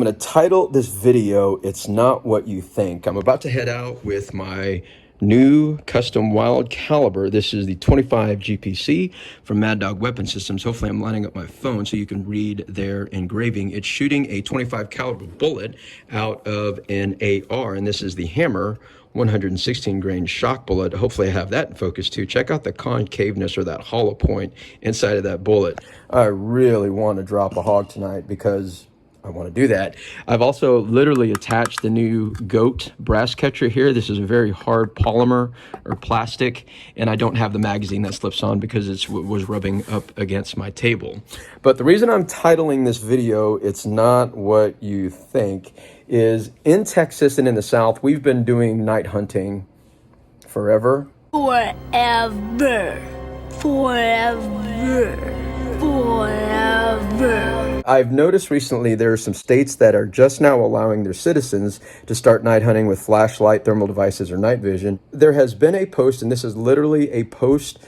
I'm going to title this video, It's Not What You Think. I'm about to head out with my new custom wild caliber. This is the 25 GPC from Mad Dog Weapon Systems. Hopefully I'm lining up my phone so you can read their engraving. It's shooting a 25 caliber bullet out of an AR, and this is the Hammer 116 grain shock bullet. Hopefully I have that in focus too. Check out the concaveness or that hollow point inside of that bullet. I really want to drop a hog tonight because I want to do that. I've also literally attached the new GOAT brass catcher here. This is a very hard polymer or plastic, and I don't have the magazine that slips on because it was rubbing up against my table. But the reason I'm titling this video, It's Not What You Think, is in Texas and in the South, we've been doing night hunting forever. Forever. I've noticed recently there are some states that are just now allowing their citizens to start night hunting with flashlight, thermal devices, or night vision. There has been a post, and this is literally a post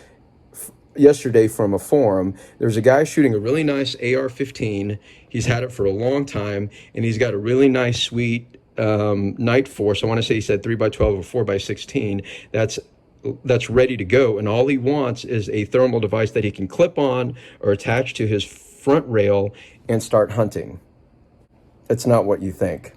yesterday from a forum. There's a guy shooting a really nice AR-15. He's had it for a long time, and he's got a really nice, sweet Night Force. I want to say he said 3x12 or 4x16. That's ready to go, and all he wants is a thermal device that he can clip on or attach to his front rail and start hunting. It's not what you think.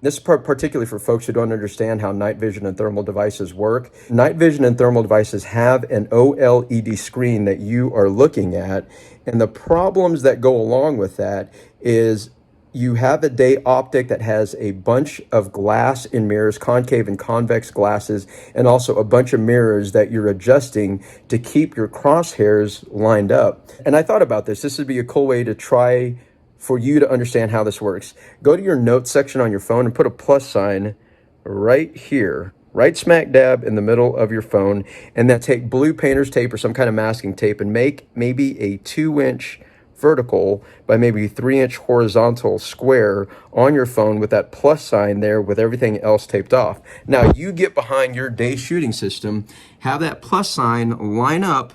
This is particularly for folks who don't understand how night vision and thermal devices work. Night vision and thermal devices have an OLED screen that you are looking at, and the problems that go along with that is you have a day optic that has a bunch of glass in mirrors, concave and convex glasses, and also a bunch of mirrors that you're adjusting to keep your crosshairs lined up. And I thought about this. This would be a cool way to try for you to understand how this works. Go to your notes section on your phone and put a plus sign right here, right smack dab in the middle of your phone, and then take blue painter's tape or some kind of masking tape and make maybe a 2-inch vertical by maybe 3-inch horizontal square on your phone with that plus sign there with everything else taped off. Now you get behind your day shooting system, have that plus sign line up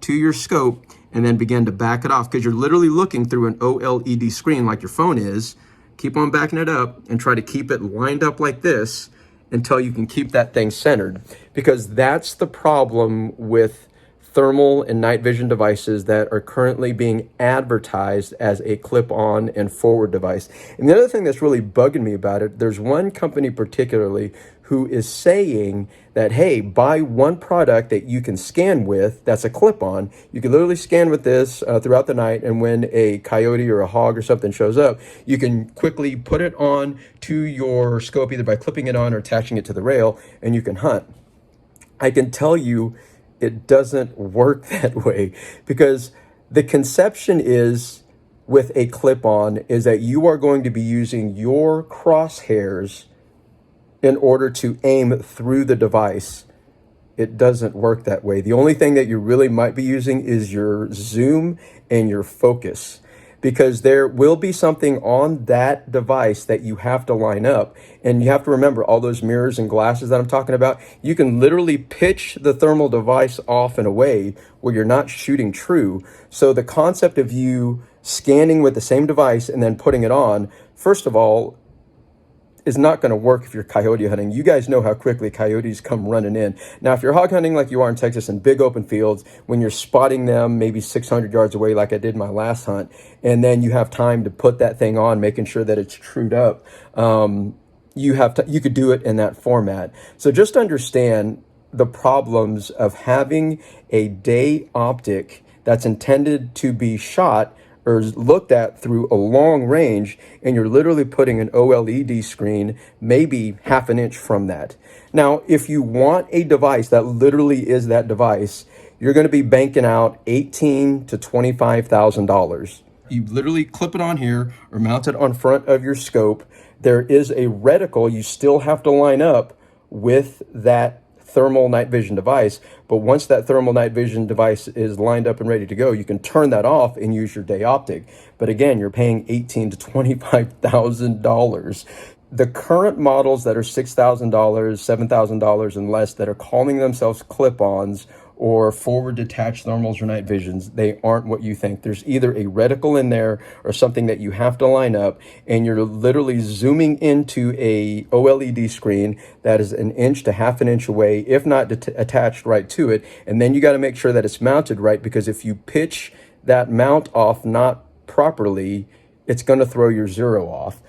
to your scope, and then begin to back it off because you're literally looking through an OLED screen like your phone is. Keep on backing it up and try to keep it lined up like this until you can keep that thing centered, because that's the problem with thermal and night vision devices that are currently being advertised as a clip-on and forward device. And the other thing that's really bugging me about it, there's one company particularly who is saying that, hey, buy one product that you can scan with that's a clip-on. You can literally scan with this throughout the night, and when a coyote or a hog or something shows up, you can quickly put it on to your scope either by clipping it on or attaching it to the rail, and you can hunt. I can tell you it doesn't work that way, because the conception is with a clip-on is that you are going to be using your crosshairs in order to aim through the device. It doesn't work that way. The only thing that you really might be using is your zoom and your focus, because there will be something on that device that you have to line up. And you have to remember all those mirrors and glasses that I'm talking about. You can literally pitch the thermal device off in a way where you're not shooting true. So the concept of you scanning with the same device and then putting it on, first of all, is not going to work if you're coyote hunting. You guys know how quickly coyotes come running in. Now, if you're hog hunting like you are in Texas in big open fields, when you're spotting them maybe 600 yards away like I did my last hunt, and then you have time to put that thing on, making sure that it's trued up, you could do it in that format. So just understand the problems of having a day optic that's intended to be shot or looked at through a long range, and you're literally putting an OLED screen maybe half an inch from that. Now, if you want a device that literally is that device, you're going to be banking out $18,000 to $25,000. You literally clip it on here or mount it on front of your scope. There is a reticle you still have to line up with that thermal night vision device, but once that thermal night vision device is lined up and ready to go, you can turn that off and use your day optic. But again, you're paying $18,000 to $25,000. The current models that are $6,000, $7,000 and less that are calling themselves clip-ons or forward detached thermals or night visions, they aren't what you think. There's either a reticle in there or something that you have to line up, and you're literally zooming into a OLED screen that is an inch to half an inch away, if not attached right to it. And then you got to make sure that it's mounted right, because if you pitch that mount off not properly, it's going to throw your zero off.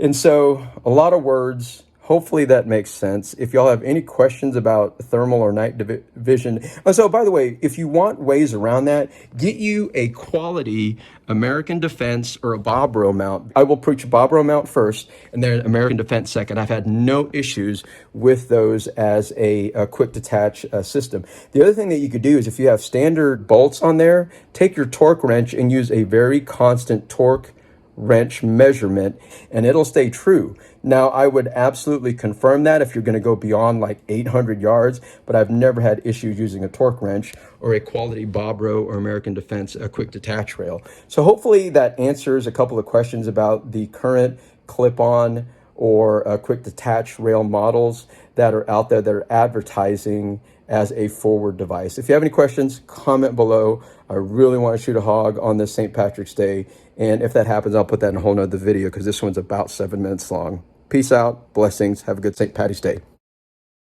And so a lot of words. Hopefully that makes sense. If y'all have any questions about thermal or night vision. Oh, so by the way, if you want ways around that, get you a quality American Defense or a Bobro mount. I will preach Bobro mount first and then American Defense second. I've had no issues with those as a quick detach system. The other thing that you could do is if you have standard bolts on there, take your torque wrench and use a very constant torque wrench measurement, and it'll stay true. Now, I would absolutely confirm that if you're going to go beyond like 800 yards, but I've never had issues using a torque wrench or a quality Bobro or American Defense a quick detach rail. So hopefully that answers a couple of questions about the current clip-on or quick detach rail models that are out there that are advertising as a forward device. If you have any questions, comment below. I really want to shoot a hog on this St. Patrick's Day. And if that happens, I'll put that in a whole nother video because this one's about 7 minutes long. Peace out. Blessings. Have a good St. Patty's Day.